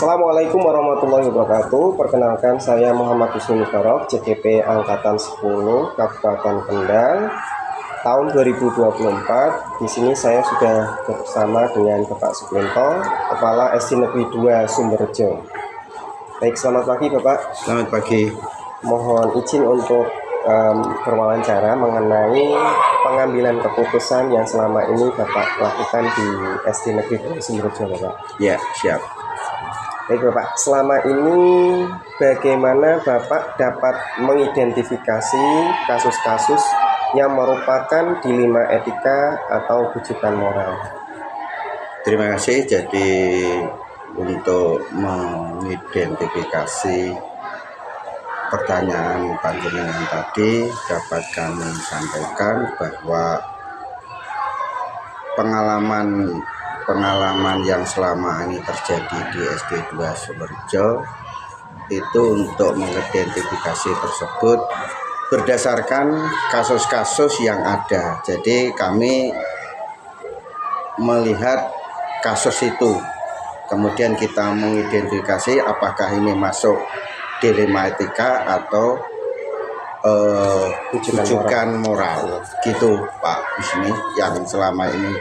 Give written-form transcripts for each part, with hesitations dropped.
Assalamualaikum warahmatullahi wabarakatuh. Perkenalkan, saya Muhammad Husni Mubarok, CGP Angkatan 10 Kabupaten Kendal tahun 2024. Di sini saya sudah bersama dengan Bapak Suklinto, Kepala SD Negeri 2 Sumberjo. Baik, selamat pagi Bapak. Selamat pagi. Mohon izin untuk berwawancara mengenai pengambilan keputusan yang selama ini Bapak lakukan di SD Negeri 2 Sumberjo, Bapak. Ya, siap. Baik Bapak, selama ini bagaimana Bapak dapat mengidentifikasi kasus-kasus yang merupakan dilema etika atau bujukan moral? Terima kasih. Jadi untuk mengidentifikasi pertanyaan panjenengan tadi dapat kami sampaikan bahwa pengalaman yang selama ini terjadi di SD 2 Sumberjo itu untuk mengidentifikasi tersebut berdasarkan kasus-kasus yang ada. Jadi kami melihat kasus itu, kemudian kita mengidentifikasi apakah ini masuk dilema etika atau bujukan moral. Gitu Pak Husni, yang selama ini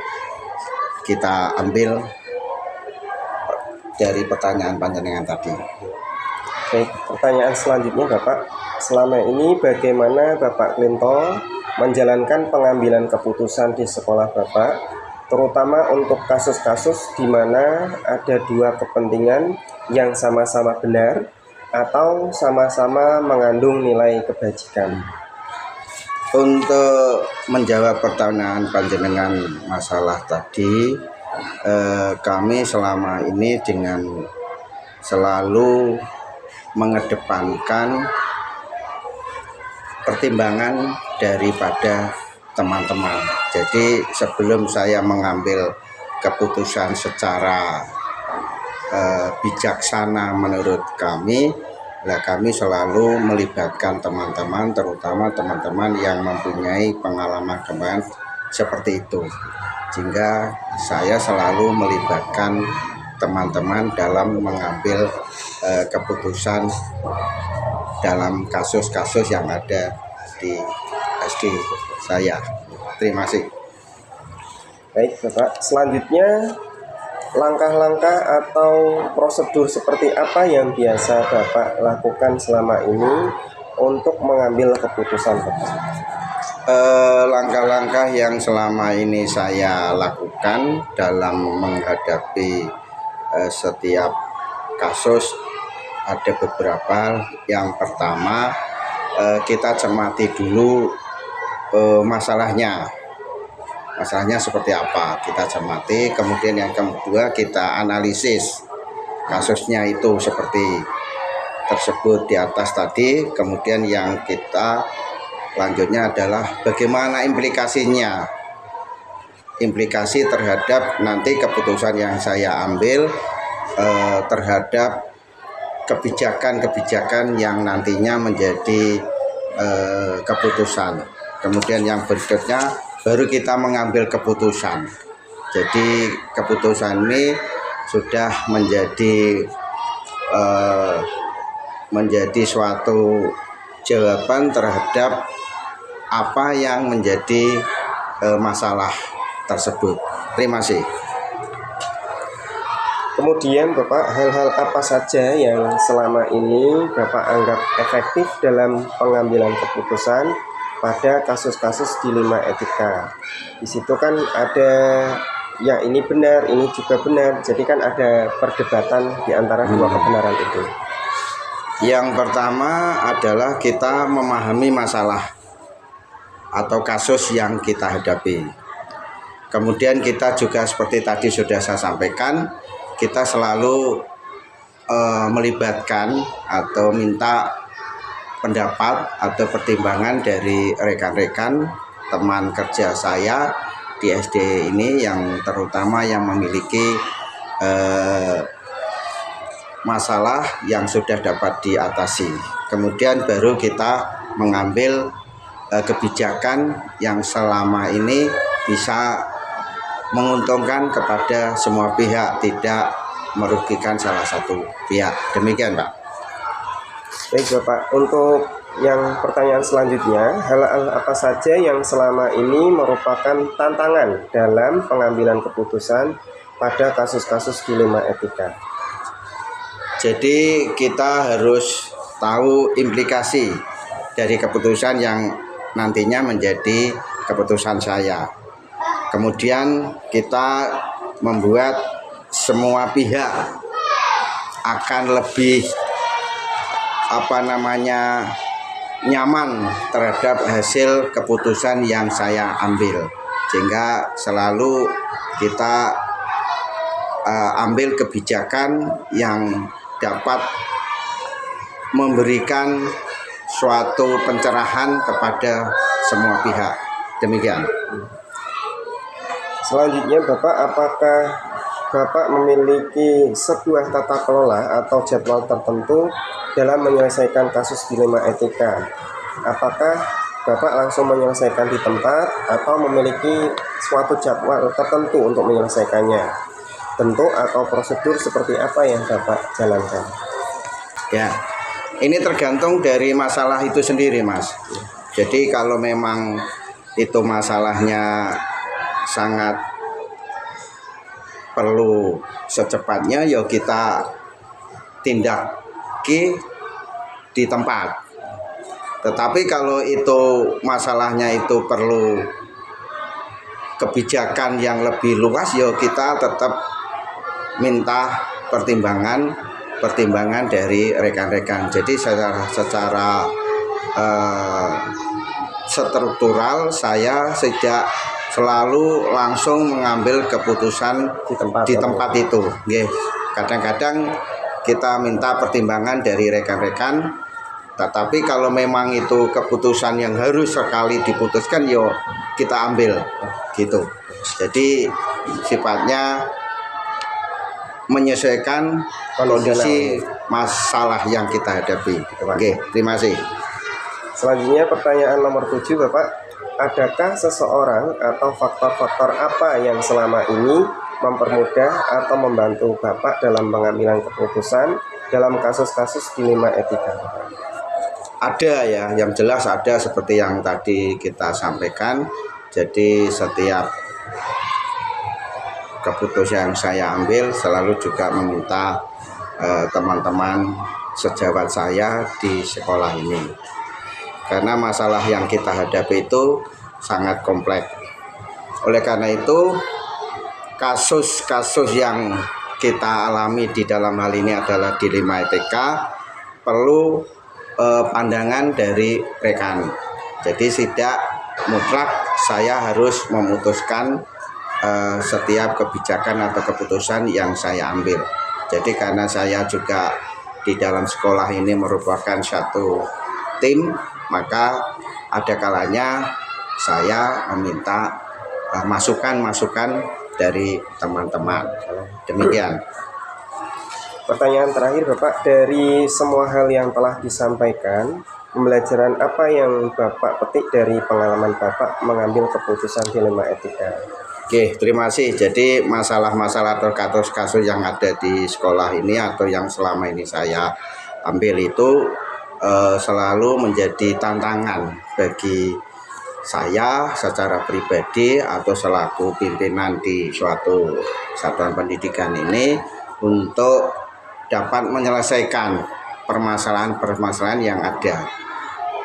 kita ambil dari pertanyaan panjenengan tadi. Baik, pertanyaan selanjutnya Bapak, selama ini bagaimana Bapak Klinto menjalankan pengambilan keputusan di sekolah Bapak, terutama untuk kasus-kasus di mana ada dua kepentingan yang sama-sama benar atau sama-sama mengandung nilai kebajikan? Untuk menjawab pertanyaan panjenengan masalah tadi, kami selama ini dengan selalu mengedepankan pertimbangan daripada teman-teman. Jadi sebelum saya mengambil keputusan secara bijaksana menurut kami, kami selalu melibatkan teman-teman, terutama teman-teman yang mempunyai pengalaman kemarin seperti itu. Sehingga saya selalu melibatkan teman-teman dalam mengambil keputusan dalam kasus-kasus yang ada di SD saya. Terima kasih. Baik Bapak, selanjutnya langkah-langkah atau prosedur seperti apa yang biasa Bapak lakukan selama ini untuk mengambil keputusan Bapak? Langkah-langkah yang selama ini saya lakukan dalam menghadapi setiap kasus ada beberapa. Yang pertama, kita cermati dulu masalahnya seperti apa, kita cermati. Kemudian yang kedua, kita analisis kasusnya itu seperti tersebut di atas tadi. Kemudian yang kita lanjutnya adalah bagaimana implikasi terhadap nanti keputusan yang saya ambil terhadap kebijakan-kebijakan yang nantinya menjadi keputusan. Kemudian yang berikutnya baru kita mengambil keputusan. Jadi keputusan ini sudah menjadi suatu jawaban terhadap apa yang menjadi masalah tersebut. Terima kasih. Kemudian Bapak, hal-hal apa saja yang selama ini Bapak anggap efektif dalam pengambilan keputusan pada kasus-kasus dilema etika? Di situ kan ada yang ini benar, ini juga benar. Jadi kan ada perdebatan di antara dua kebenaran itu. Yang pertama adalah kita memahami masalah atau kasus yang kita hadapi. Kemudian kita juga seperti tadi sudah saya sampaikan, kita selalu melibatkan atau minta pendapat atau pertimbangan dari rekan-rekan teman kerja saya di SD ini, yang terutama yang memiliki masalah yang sudah dapat diatasi. Kemudian baru kita mengambil kebijakan yang selama ini bisa menguntungkan kepada semua pihak, tidak merugikan salah satu pihak. Demikian, Pak. Baik Bapak, untuk yang pertanyaan selanjutnya, hal-hal apa saja yang selama ini merupakan tantangan dalam pengambilan keputusan pada kasus-kasus dilema etika? Jadi kita harus tahu implikasi dari keputusan yang nantinya menjadi keputusan saya. Kemudian kita membuat semua pihak akan lebih nyaman terhadap hasil keputusan yang saya ambil, sehingga selalu kita ambil kebijakan yang dapat memberikan suatu pencerahan kepada semua pihak. Demikian. Selanjutnya Bapak, apakah Bapak memiliki sebuah tata kelola atau jadwal tertentu dalam menyelesaikan kasus dilema etika? Apakah Bapak langsung menyelesaikan di tempat atau memiliki suatu jadwal tertentu untuk menyelesaikannya? Bentuk atau prosedur seperti apa yang Bapak jalankan? Ya, ini tergantung dari masalah itu sendiri, Mas. Jadi kalau memang itu masalahnya sangat perlu secepatnya, ya kita tindaki di tempat. Tetapi kalau itu masalahnya itu perlu kebijakan yang lebih luas, ya kita tetap minta pertimbangan dari rekan-rekan. Jadi secara struktural saya selalu langsung mengambil keputusan di tempat itu. Kadang-kadang kita minta pertimbangan dari rekan-rekan, tetapi kalau memang itu keputusan yang harus sekali diputuskan, yo kita ambil gitu. Jadi sifatnya menyesuaikan kondisi masalah yang kita hadapi. Oke, terima kasih. Selanjutnya pertanyaan nomor 7 Bapak, adakah seseorang atau faktor-faktor apa yang selama ini mempermudah atau membantu Bapak dalam pengambilan keputusan dalam kasus-kasus dilema etika? Ada ya, yang jelas ada seperti yang tadi kita sampaikan. Jadi setiap keputusan yang saya ambil selalu juga meminta teman-teman sejawat saya di sekolah ini. Karena masalah yang kita hadapi itu sangat kompleks. Oleh karena itu, kasus-kasus yang kita alami di dalam hal ini adalah dilema etika, perlu pandangan dari rekan. Jadi tidak mutlak saya harus memutuskan setiap kebijakan atau keputusan yang saya ambil. Jadi karena saya juga di dalam sekolah ini merupakan satu tim, maka ada kalanya saya meminta masukan-masukan dari teman-teman. Demikian. Pertanyaan terakhir Bapak, dari semua hal yang telah disampaikan, pembelajaran apa yang Bapak petik dari pengalaman Bapak mengambil keputusan dilema etika? Oke, terima kasih. Jadi masalah-masalah atau kasus-kasus yang ada di sekolah ini atau yang selama ini saya ambil itu selalu menjadi tantangan bagi saya secara pribadi atau selaku pimpinan di suatu satuan pendidikan ini untuk dapat menyelesaikan permasalahan-permasalahan yang ada.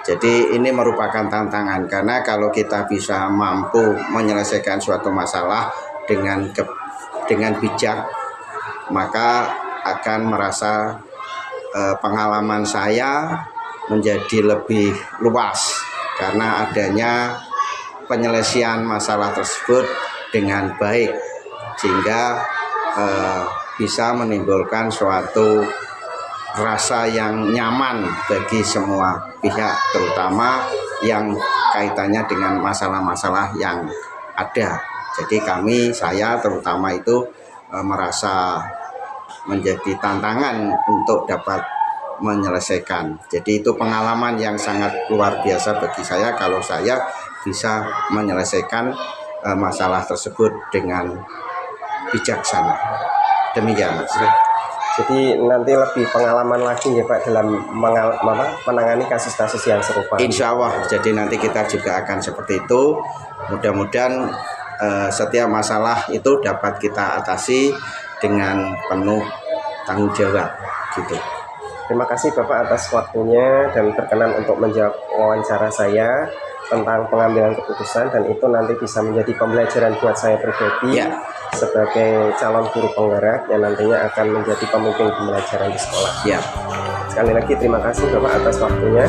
Jadi ini merupakan tantangan, karena kalau kita bisa mampu menyelesaikan suatu masalah dengan bijak, maka akan merasa pengalaman saya menjadi lebih luas karena adanya penyelesaian masalah tersebut dengan baik, sehingga bisa menimbulkan suatu rasa yang nyaman bagi semua pihak, terutama yang kaitannya dengan masalah-masalah yang ada. Jadi saya terutama itu merasa menjadi tantangan untuk dapat menyelesaikan. Jadi itu pengalaman yang sangat luar biasa bagi saya kalau saya bisa menyelesaikan masalah tersebut dengan bijaksana. Demikian, Mas. Jadi nanti lebih pengalaman lagi ya Pak dalam menangani kasus-kasus yang serupa. Insya Allah, jadi nanti kita juga akan seperti itu. Mudah-mudahan setiap masalah itu dapat kita atasi dengan penuh tanggung jawab gitu. Terima kasih Bapak atas waktunya dan berkenan untuk menjawab wawancara saya tentang pengambilan keputusan, dan itu nanti bisa menjadi pembelajaran buat saya pribadi Ya. sebagai calon guru penggerak yang nantinya akan menjadi pemimpin pembelajaran di sekolah. Ya. Sekali lagi terima kasih Bapak atas waktunya.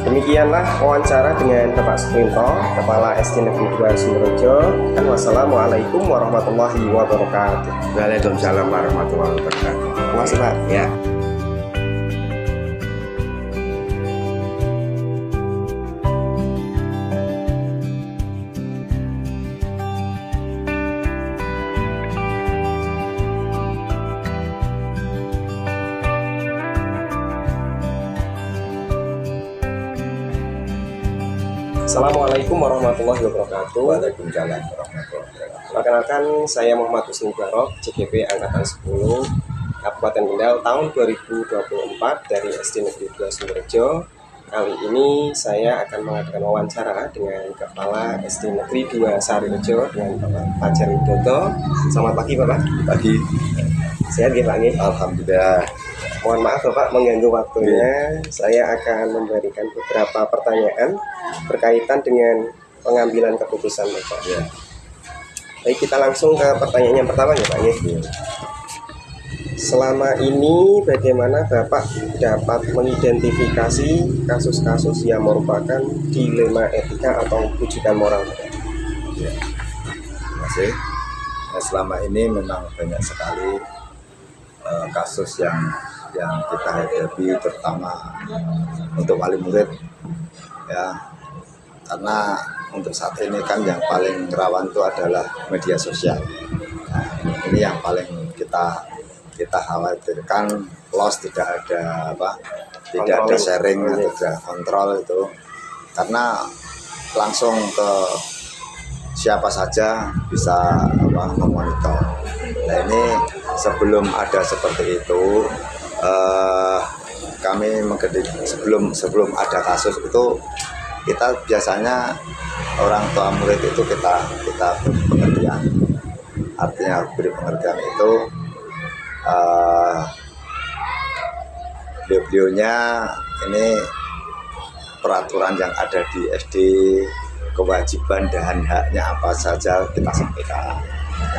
Demikianlah wawancara dengan Bapak Sukminto, Kepala SD Negeri 2 Sumberjo. Dan wassalamualaikum warahmatullahi wabarakatuh. Waalaikumsalam warahmatullahi wabarakatuh. Terima kasih Pak. Ya. Assalamualaikum warahmatullahi wabarakatuh. Waalaikumsalam warahmatullahi wabarakatuh. Perkenalkan, saya Muhammad Husni Barok, CGP Angkatan 10, Kabupaten Kendal tahun 2024 dari SD Negeri 2 Sumberjo. Kali ini saya akan mengadakan wawancara dengan Kepala SD Negeri 2 Sarirejo dengan Bapak Fajar Widodo. Selamat pagi Bapak. Pagi. Sehat ya Pak? Alhamdulillah. Mohon maaf Bapak mengganggu waktunya. Saya akan memberikan beberapa pertanyaan berkaitan dengan pengambilan keputusan Bapak. Ya. Baik, kita langsung ke pertanyaan yang pertama ya Pak. Selama ini bagaimana Bapak dapat mengidentifikasi kasus-kasus yang merupakan dilema etika atau wujudan moral? Ya, terima kasih. Nah, selama ini memang banyak sekali kasus yang kita hadapi, terutama untuk wali murid, ya, karena untuk saat ini kan yang paling rawan itu adalah media sosial. Nah, ini yang paling kita khawatirkan, loss tidak ada tidak ada sharing atau tidak kontrol itu, karena langsung ke siapa saja bisa memonitor. Nah ini sebelum ada seperti itu, kami sebelum ada kasus itu, kita biasanya orang tua murid itu kita beri pengertian. Artinya beri pengertian itu beliau-beliaunya ini peraturan yang ada di SD, kewajiban dan haknya apa saja kita sampaikan.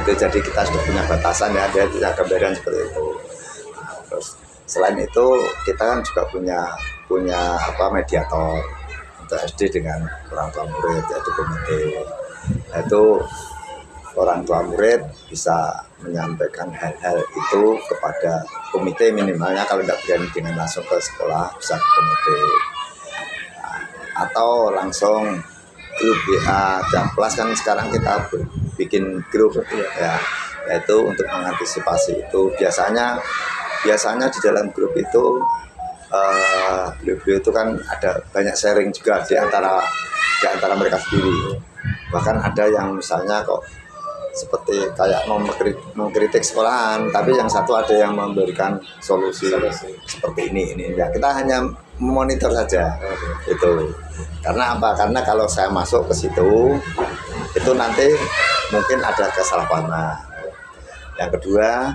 Itu jadi kita sudah punya batasan ya, dia punya gambaran seperti itu. Nah, terus selain itu kita kan juga punya mediator untuk SD dengan orang tua murid, yaitu komite. Nah, itu orang tua murid bisa menyampaikan hal-hal itu kepada komite, minimalnya kalau tidak berani dengan langsung ke sekolah bisa ke komite. Nah, atau langsung grup WA tiap kelas, kan sekarang kita bikin grup ya, yaitu untuk mengantisipasi itu. Biasanya di dalam grup itu beliau-beliau itu kan ada banyak sharing juga di antara mereka sendiri. Bahkan ada yang misalnya kok seperti kayak mengkritik sekolahan, tapi yang satu ada yang memberikan solusi seperti ini ya. Kita hanya memonitor saja itu. Karena apa? Karena kalau saya masuk ke situ, itu nanti mungkin ada kesalahpahaman. Yang kedua,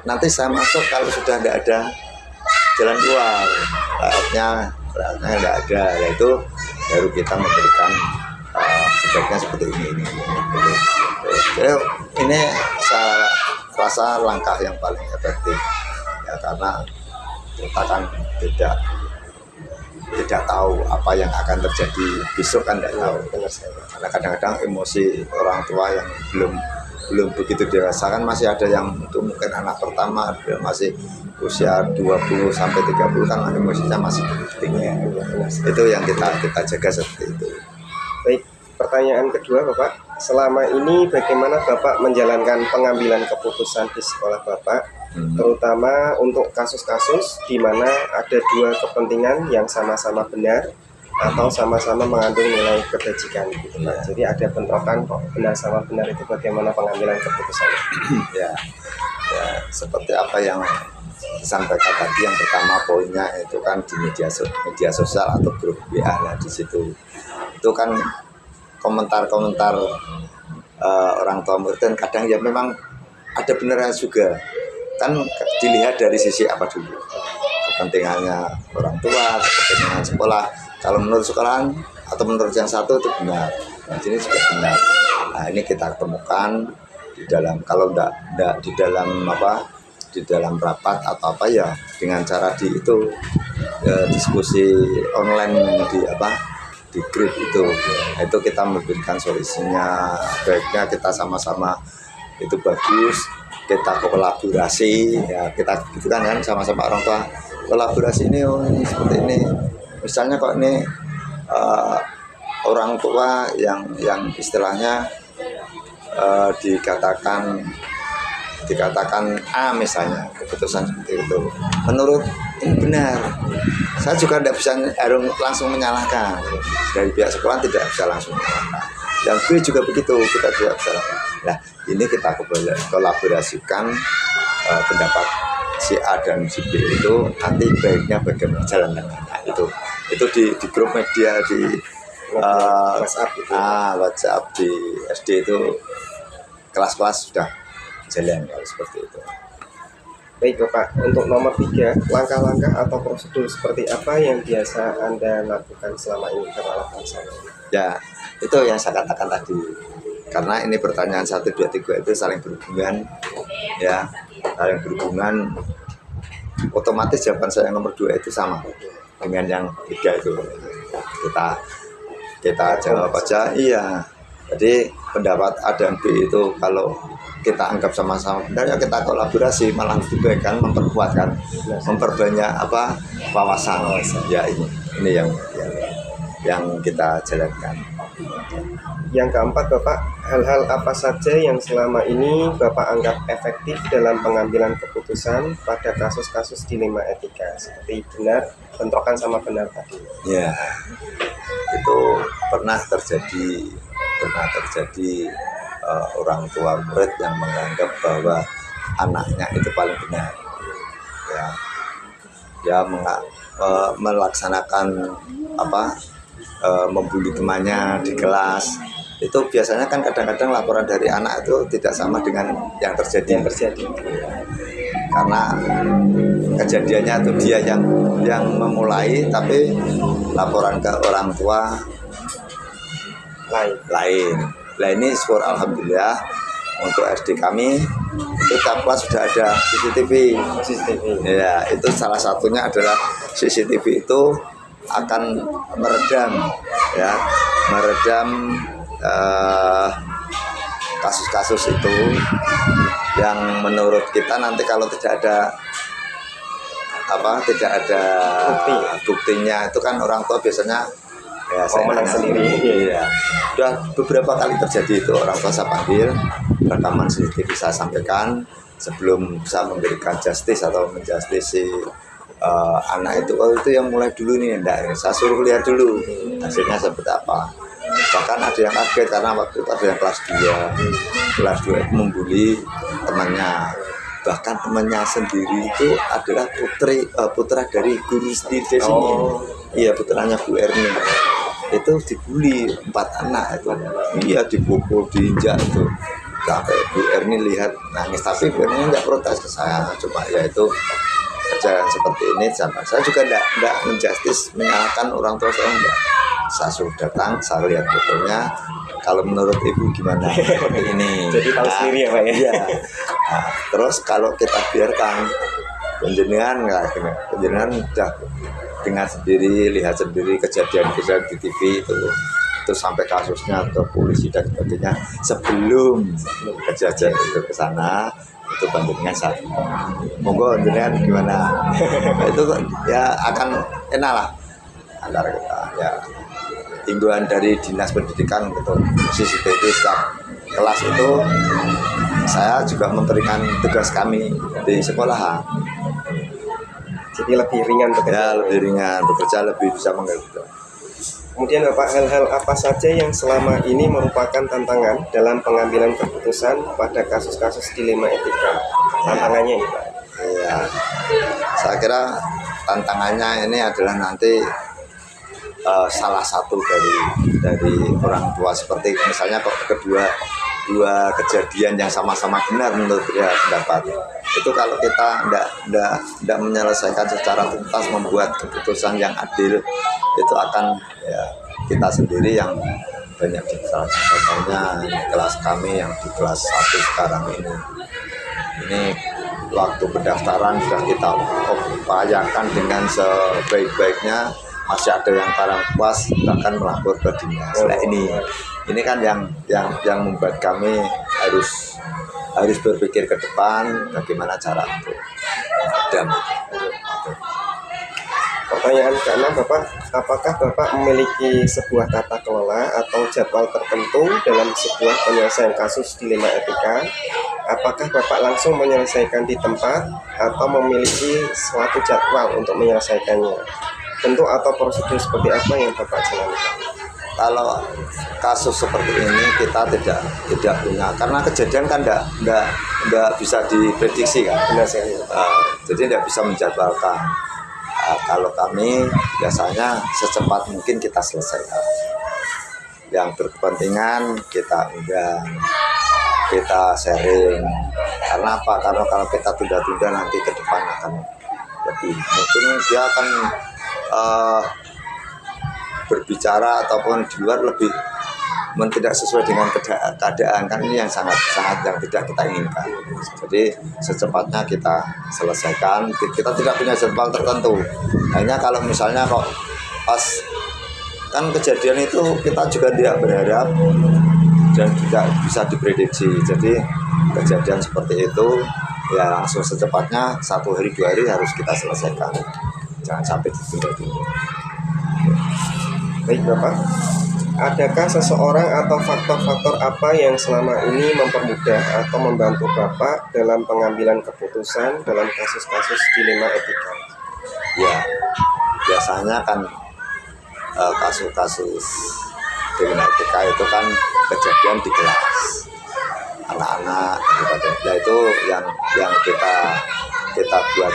nanti saya masuk kalau sudah tidak ada jalan keluar, rakyatnya tidak ada, yaitu baru kita memberikan sebaiknya seperti ini. Jadi ini saya rasa langkah yang paling efektif ya, karena kita kan tidak tahu apa yang akan terjadi besok, kan tidak tahu. Karena kadang-kadang emosi orang tua yang belum begitu dewasa, kan masih ada yang itu mungkin anak pertama, dia masih usia 20 sampai 30, kan emosinya masih tinggi. Itu yang kita jaga seperti itu. Baik, pertanyaan kedua Bapak, selama ini bagaimana Bapak menjalankan pengambilan keputusan di sekolah Bapak, terutama untuk kasus-kasus di mana ada dua kepentingan yang sama-sama benar atau sama-sama mengandung nilai kebajikan gitu Pak. Jadi ada bentrokan kok benar sama benar, itu bagaimana pengambilan keputusannya? Ya, seperti apa yang disampaikan tadi yang pertama poinnya itu kan di media sosial atau grup WA. Nah di situ itu kan komentar-komentar orang tua murid, dan kadang ya memang ada beneran juga kan, dilihat dari sisi apa dulu, kepentingannya orang tua, kepentingan sekolah. Kalau menurut sekolahan atau menurut yang satu itu benar, nah ini juga benar. Nah ini kita temukan di dalam, kalau enggak di dalam apa, di dalam rapat atau apa ya, dengan cara di itu diskusi online di apa, di grup itu. Nah, itu kita memberikan solusinya, baiknya kita sama-sama itu bagus, kita kolaborasi ya, kita gitu kan sama-sama orang tua kolaborasi ini, oh ini seperti ini. Misalnya kok ini orang tua yang istilahnya dikatakan A misalnya, keputusan seperti itu menurut ini benar, saya juga tidak bisa langsung menyalahkan. Dari pihak sekolah tidak bisa langsung menyalahkan, yang B juga begitu, kita tidak bisa langsung. Nah ini kita kolaborasikan pendapat si A dan si B itu, nanti baiknya bagaimana jalan tengah. Nah, itu di grup media di WhatsApp gitu. WhatsApp di SD itu kelas-kelas sudah jalan kalau seperti itu. Baik Bapak, untuk nomor 3, langkah-langkah atau prosedur seperti apa yang biasa Anda lakukan selama ini dalam sama? Ya, itu yang saya katakan tadi. Karena ini pertanyaan 1, 2, 3 itu saling berhubungan, ya, saling berhubungan. Otomatis jawaban saya yang nomor 2 itu sama dengan yang 3 itu. Kita jawab aja, iya. Jadi pendapat A dan B itu kalau kita anggap sama-sama benar, ya kita kolaborasi, malah lebih baik kan, memperkuat kan, memperbanyak apa wawasan. Ya ini yang kita jalankan. Yang keempat Bapak, hal-hal apa saja yang selama ini Bapak anggap efektif dalam pengambilan keputusan pada kasus-kasus dilema etika seperti benar, bentrokan sama benar tadi? Ya, itu pernah terjadi orang tua murid yang menganggap bahwa anaknya itu paling benar, ya, dia melaksanakan apa, membuli temannya di kelas. Itu biasanya kan kadang-kadang laporan dari anak itu tidak sama dengan yang terjadi. Karena kejadiannya itu dia yang memulai, tapi laporan ke orang tua lain. Nah ini syukur alhamdulillah untuk SD kami itu tiap kelas sudah ada CCTV. Ya, itu salah satunya adalah CCTV itu akan meredam kasus-kasus itu yang menurut kita nanti kalau tidak ada buktinya itu kan orang tua biasanya ya saya menang sendiri. Iya. Sudah beberapa kali terjadi itu, orang tua saya panggil, rekaman CCTV saya sampaikan sebelum saya memberikan justice atau menjustisi anak itu. Oh itu yang mulai dulu nih, enggak, saya suruh lihat dulu hasilnya seperti apa. Bahkan ada yang kaget karena waktu itu ada yang kelas 2 itu membuli temannya. Bahkan temannya sendiri itu adalah putra dari guru di sini. Iya, putranya Bu Erni. Itu dibully 4 anak itu. Iya, dipukul, diinjak itu. Sampai Bu Erni lihat nangis, tapi Bu Erni enggak protes ke saya. Cuma ya itu kejadian seperti ini, saya juga enggak menjustis, menyalahkan orang tua saya, enggak. Saya suruh datang, saya lihat fotonya. Kalau menurut ibu gimana seperti ini? Jadi tahu sendiri ya Pak ya? Iya. Nah, terus kalau kita biarkan penjenengan sudah dengar sendiri, lihat sendiri kejadian di TV itu sampai kasusnya ke polisi dan sebagainya. Sebelum kejadian itu ke sana, itu panjenengan saat monggo panjenengan gimana? Itu ya akan enak lah antara kita ya. Himbauan dari Dinas Pendidikan untuk CCTV setiap kelas itu, saya juga memberikan tugas kami di sekolah. Jadi lebih ringan bekerja. Ya, lebih ringan, bekerja lebih bisa mengerti. Kemudian Bapak, hal-hal apa saja yang selama ini merupakan tantangan dalam pengambilan keputusan pada kasus-kasus dilema etika? Tantangannya ini Pak. Ya, Saya kira tantangannya ini adalah nanti salah satu dari orang tua, seperti misalnya kok dua kejadian yang sama-sama benar menurut dia pendapat itu, kalau kita tidak menyelesaikan secara tuntas, membuat keputusan yang adil, itu akan ya kita sendiri yang banyak disalah. Contohnya kelas kami yang di kelas 1 sekarang ini waktu pendaftaran sudah kita upayakan dengan sebaik-baiknya, masih ada yang kurang puas bahkan melapor ke dinas. Nah ini kan yang membuat kami harus berpikir ke depan bagaimana cara untuk damai. Pertanyaan ke-6, Bapak, apakah Bapak memiliki sebuah tata kelola atau jadwal tertentu dalam sebuah penyelesaian kasus dilema etika? Apakah Bapak langsung menyelesaikan di tempat atau memiliki suatu jadwal untuk menyelesaikannya? Bentuk atau prosedur seperti apa yang Bapak jalankan? Kalau kasus seperti ini kita tidak punya, karena kejadian kan tidak bisa diprediksi kan. Benar sekali. Jadi tidak bisa menjadwalkan. Kalau kami biasanya secepat mungkin kita selesaikan. Yang berkepentingan kita undang, kita sharing. Karena apa? Karena kalau kita tunda-tunda nanti ke depan akan lebih mungkin dia akan berbicara ataupun di luar lebih tidak sesuai dengan keadaan, kan ini yang sangat yang tidak kita inginkan. Jadi secepatnya kita selesaikan. Kita tidak punya jadwal tertentu, hanya kalau misalnya kok pas kan kejadian itu kita juga tidak berharap dan tidak bisa diprediksi. Jadi kejadian seperti itu ya langsung secepatnya 1 hari 2 hari harus kita selesaikan, jangan sampai ditunda-tunda. Baik Bapak, adakah seseorang atau faktor-faktor apa yang selama ini mempermudah atau membantu Bapak dalam pengambilan keputusan dalam kasus-kasus dilema etika? Ya, biasanya kan kasus-kasus dilema etika itu kan kejadian di kelas anak-anak gitu. Ya itu yang kita buat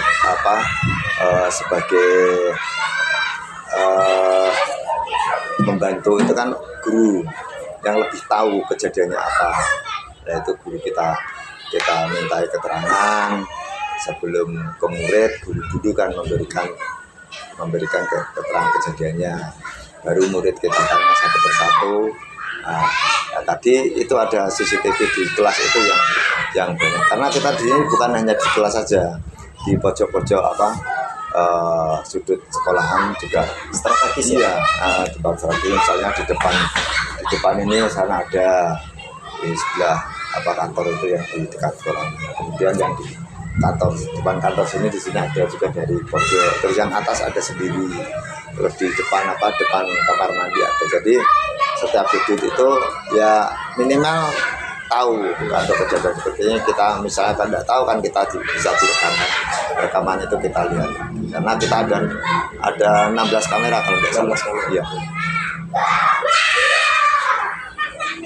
sebagai membantu itu kan guru yang lebih tahu kejadiannya apa. Nah itu guru kita mintai keterangan sebelum ke murid. Guru dulu kan memberikan keterangan kejadiannya, baru murid kita tanya satu persatu. Nah, tadi itu ada CCTV di kelas itu yang banyak, karena kita di sini bukan hanya di kelas saja, di pojok-pojok sudut sekolahan juga Strategis ya? Di strategi, misalnya di depan ini sana ada, di sebelah kantor itu yang di dekat sekolah, kemudian yang di depan kantor sini di sini ada juga dari pojok, terus yang atas ada sendiri, terus di depan kamar mandi ada. Jadi setiap sudut itu ya minimal tahu atau kejadian seperti ini. Kita misalnya tidak tahu kan kita bisa direkam, rekaman itu kita lihat, karena kita ada 16 kamera kalau tidak salah. Iya.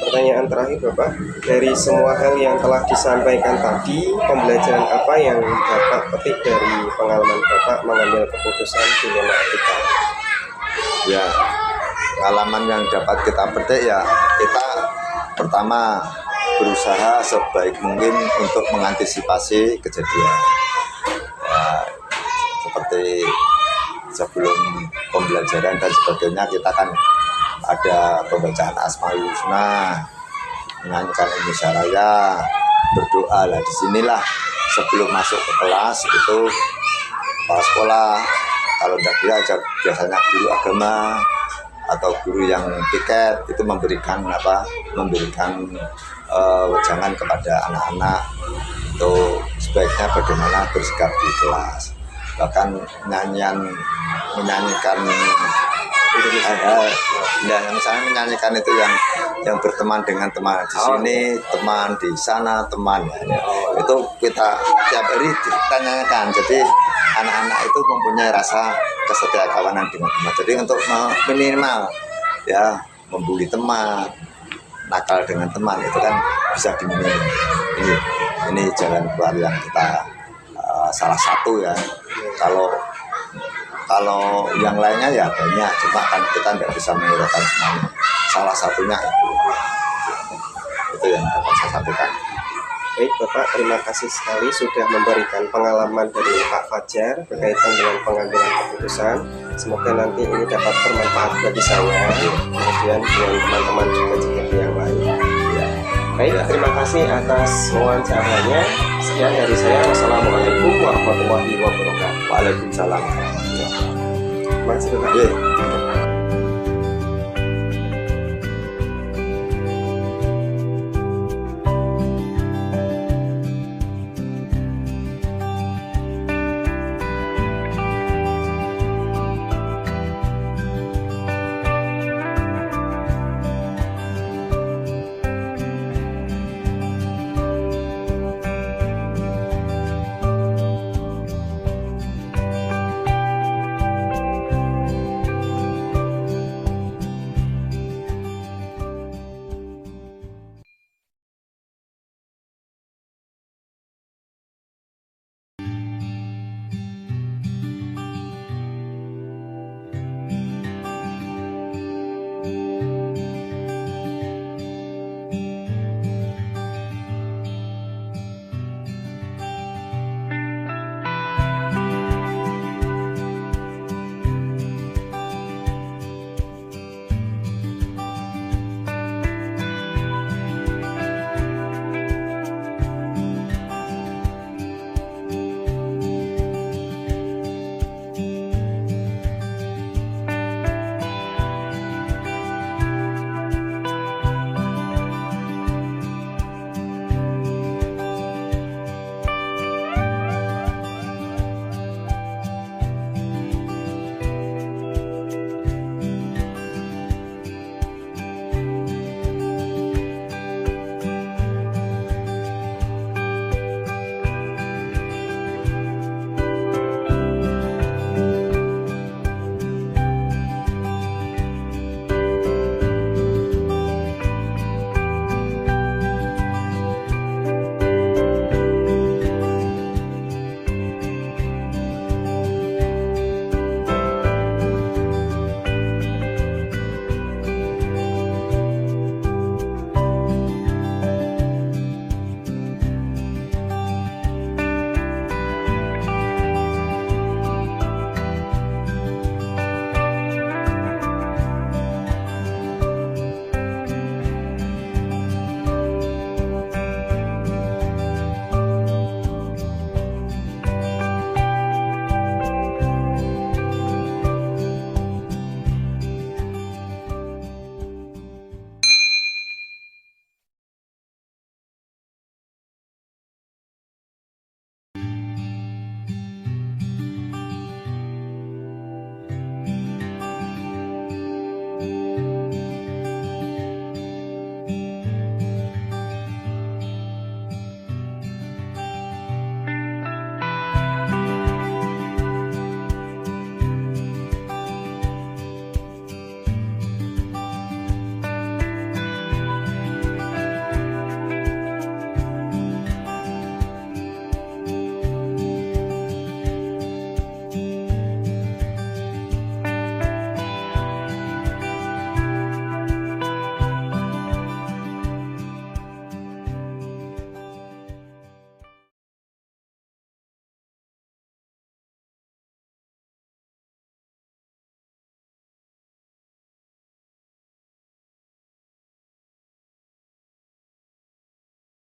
Pertanyaan terakhir Bapak, dari semua hal yang telah disampaikan tadi, pembelajaran apa yang Bapak petik dari pengalaman Bapak mengambil keputusan dilema etika? Ya, pengalaman yang dapat kita petik ya, kita pertama berusaha sebaik mungkin untuk mengantisipasi kejadian. Ya, seperti sebelum pembelajaran dan sebagainya kita kan ada pembacaan Asmaul Husna, menyanyikan Indonesia Raya, berdoa lah. Disinilah sebelum masuk ke kelas itu kepala sekolah, kalau tidak diajar biasanya guru agama atau guru yang piket itu memberikan wejangan kepada anak-anak untuk sebaiknya bagaimana bersikap di kelas. Bahkan menyanyikan misalnya menyanyikan itu yang berteman dengan teman di sini, teman di sana, teman itu kita tiap hari ditanyakan. Jadi anak-anak itu mempunyai rasa kesetiakawanan dengan teman. Jadi untuk minimal ya membuli teman, nakal dengan teman itu kan bisa diminimalisir. Ini jalan keluar yang kita salah satu ya Kalau yang lainnya ya banyak, cuma kan kita tidak bisa menguraikan semuanya. Salah satunya itu yang dapat saya sampaikan. Baik Bapak, terima kasih sekali sudah memberikan pengalaman dari Pak Fajar berkaitan dengan pengambilan keputusan. Semoga nanti ini dapat bermanfaat bagi saya, kemudian dengan teman-teman juga yang lain. Ya. Baik, terima kasih atas wawancaranya. Sekian dari saya. Wassalamualaikum warahmatullahi wabarakatuh. Waalaikumsalam. Terima kasih Bapak. Oke.